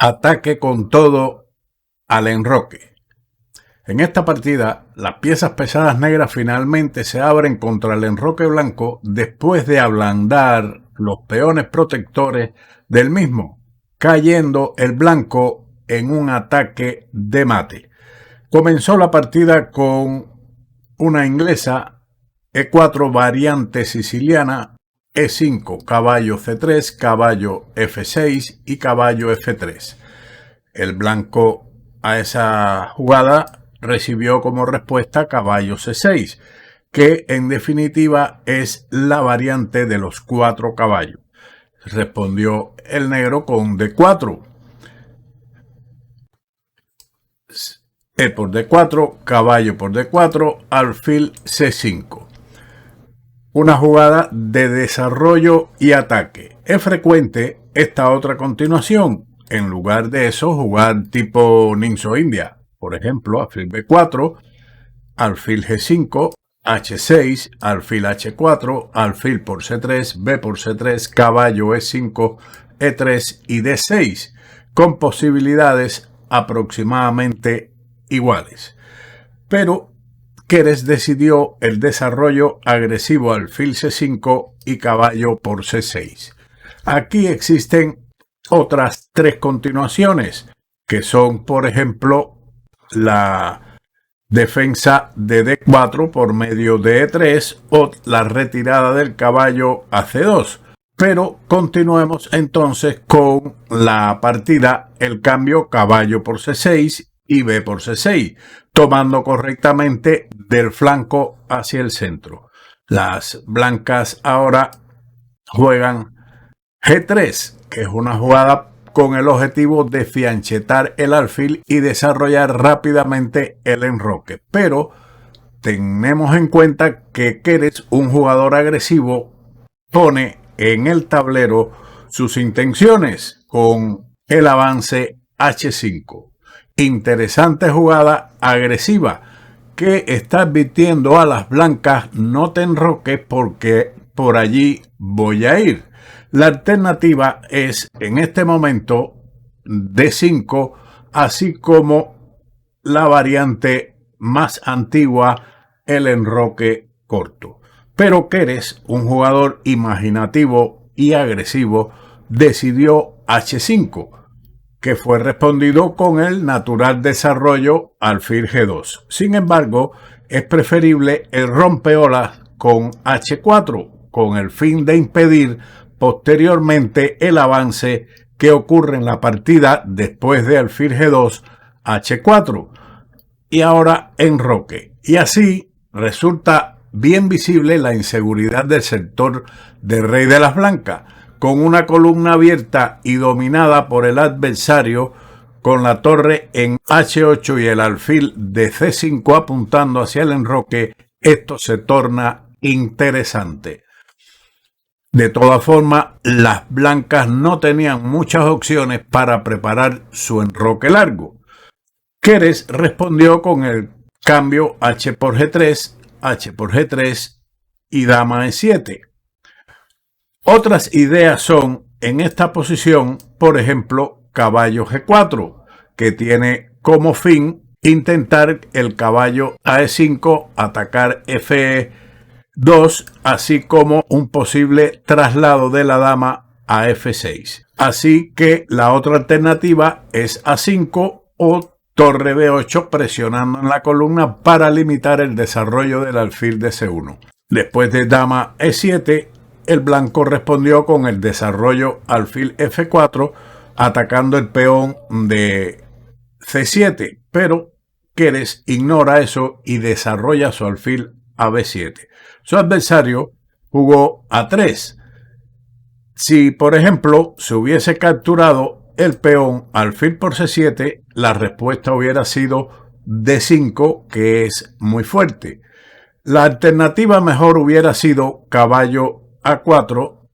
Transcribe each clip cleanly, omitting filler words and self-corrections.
Ataque con todo al enroque. En esta partida, las piezas pesadas negras finalmente se abren contra el enroque blanco después de ablandar los peones protectores del mismo, cayendo el blanco en un ataque de mate. Comenzó la partida con una inglesa, E4 variante siciliana, E5, caballo C3, caballo F6 y caballo F3. El blanco a esa jugada recibió como respuesta caballo C6, que en definitiva es la variante de los 4 caballos. Respondió el negro con D4. E por D4, caballo por D4, alfil C5. Una jugada de desarrollo y ataque. Es frecuente esta otra continuación. En lugar de eso, jugar tipo Ninso India. Por ejemplo, alfil B4, alfil G5, H6, alfil H4, alfil por C3, B por C3, caballo E5, E3 y D6, con posibilidades aproximadamente iguales. Pero Keres decidió el desarrollo agresivo alfil C5 y caballo por C6. Aquí existen otras 3 continuaciones, que son, por ejemplo, la defensa de D4 por medio de E3 o la retirada del caballo a C2. Pero continuemos entonces con la partida, el cambio caballo por C6 y B por C6, tomando correctamente del flanco hacia el centro. Las blancas ahora juegan G3, que es una jugada con el objetivo de fianchetar el alfil y desarrollar rápidamente el enroque. Pero tenemos en cuenta que Keres, un jugador agresivo, pone en el tablero sus intenciones con el avance H5. Interesante jugada agresiva que está advirtiendo a las blancas: no te enroques porque por allí voy a ir. La alternativa es en este momento D5, así como la variante más antigua, el enroque corto. Pero Keres, un jugador imaginativo y agresivo, decidió H5, que fue respondido con el natural desarrollo alfil G2. Sin embargo, es preferible el rompeolas con H4, con el fin de impedir posteriormente el avance que ocurre en la partida después de alfil G2, H4, y ahora enroque. Y así resulta bien visible la inseguridad del sector del rey de las blancas, con una columna abierta y dominada por el adversario, con la torre en H8 y el alfil de C5 apuntando hacia el enroque. Esto se torna interesante. De todas formas, las blancas no tenían muchas opciones para preparar su enroque largo. Keres respondió con el cambio H por G3, H por G3 y dama E7. Otras ideas son, en esta posición, por ejemplo, caballo G4, que tiene como fin intentar el caballo a E5, atacar F2, así como un posible traslado de la dama a F6. Así que la otra alternativa es A5 o torre B8 presionando en la columna para limitar el desarrollo del alfil de C1. Después de dama E7, el blanco respondió con el desarrollo alfil F4, atacando el peón de C7, pero Keres ignora eso y desarrolla su alfil a B7. Su adversario jugó A3. Si, por ejemplo, se hubiese capturado el peón alfil por C7, la respuesta hubiera sido D5, que es muy fuerte. La alternativa mejor hubiera sido caballo A4,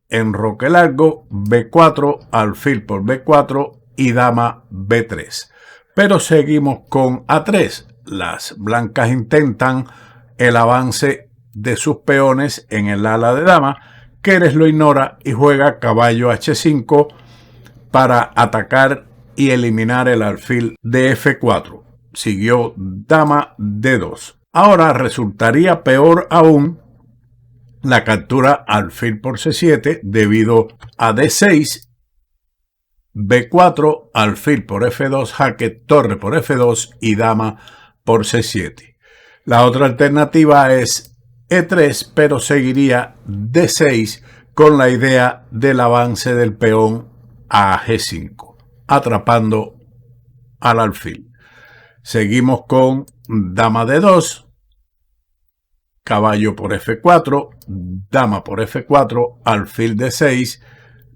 enroque largo, B4, alfil por B4 y dama B3. Pero seguimos con A3. Las blancas intentan el avance de sus peones en el ala de dama. Keres lo ignora y juega caballo H5 para atacar y eliminar el alfil de F4. Siguió dama D2. Ahora resultaría peor aún la captura alfil por C7 debido a D6, B4, alfil por F2, jaque, torre por F2 y dama por C7. La otra alternativa es E3, pero seguiría D6 con la idea del avance del peón a G5, atrapando al alfil. Seguimos con dama D2, caballo por F4, dama por F4, alfil D6,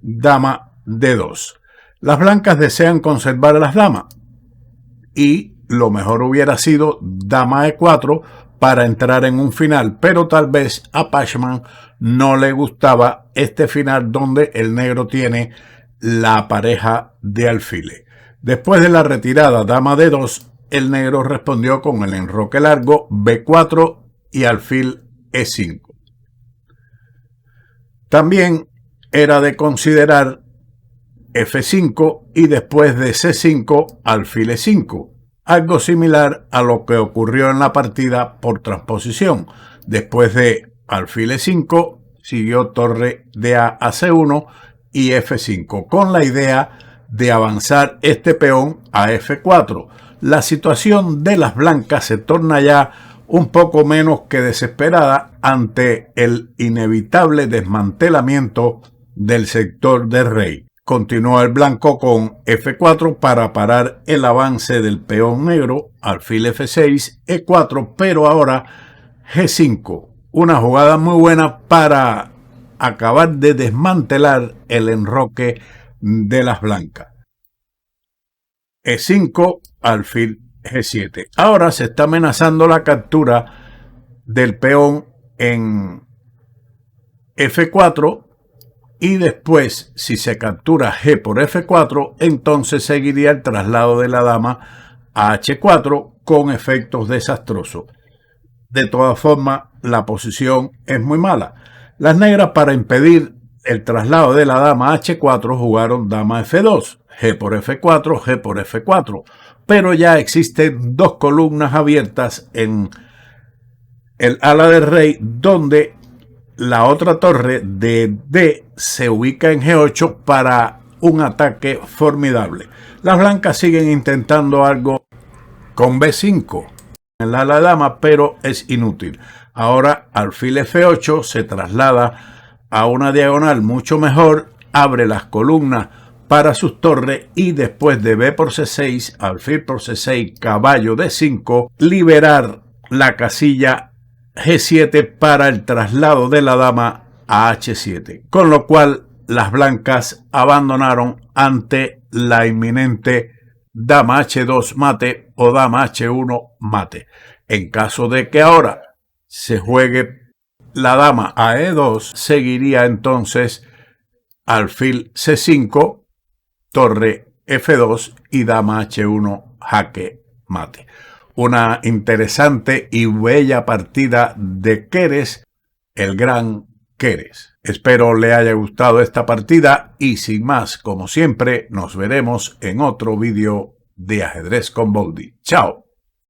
dama D2. Las blancas desean conservar las damas y lo mejor hubiera sido dama E4 para entrar en un final, pero tal vez a Pachman no le gustaba este final donde el negro tiene la pareja de alfiles. Después de la retirada dama D2, el negro respondió con el enroque largo B4 y alfil E5. También era de considerar F5 y después de C5 alfil E5, algo similar a lo que ocurrió en la partida por transposición. Después de alfil E5 siguió torre de A a C1 y F5, con la idea de avanzar este peón a F4. La situación de las blancas se torna ya un poco menos que desesperada ante el inevitable desmantelamiento del sector de rey. Continuó el blanco con F4 para parar el avance del peón negro, alfil F6, E4, pero ahora G5. Una jugada muy buena para acabar de desmantelar el enroque de las blancas. E5, alfil G7. Ahora se está amenazando la captura del peón en F4 y después, si se captura G por F4, entonces seguiría el traslado de la dama a H4 con efectos desastrosos. De todas formas, la posición es muy mala. Las negras, para impedir el traslado de la dama a H4, jugaron dama F2, G por F4, G por F4, pero ya existen dos columnas abiertas en el ala del rey donde la otra torre de D se ubica en G8 para un ataque formidable. Las blancas siguen intentando algo con B5 en el ala de dama, pero es inútil. Ahora alfil F8 se traslada a una diagonal mucho mejor, abre las columnas para sus torres y después de B por C6, alfil por C6, caballo D5, liberar la casilla G7 para el traslado de la dama a H7, con lo cual las blancas abandonaron ante la inminente dama H2 mate o dama H1 mate. En caso de que ahora se juegue la dama a E2, seguiría entonces alfil C5, torre F2 y dama H1 jaque mate. Una interesante y bella partida de Keres, el gran Keres. Espero le haya gustado esta partida y sin más, como siempre, nos veremos en otro vídeo de Ajedrez con Baldy. ¡Chao!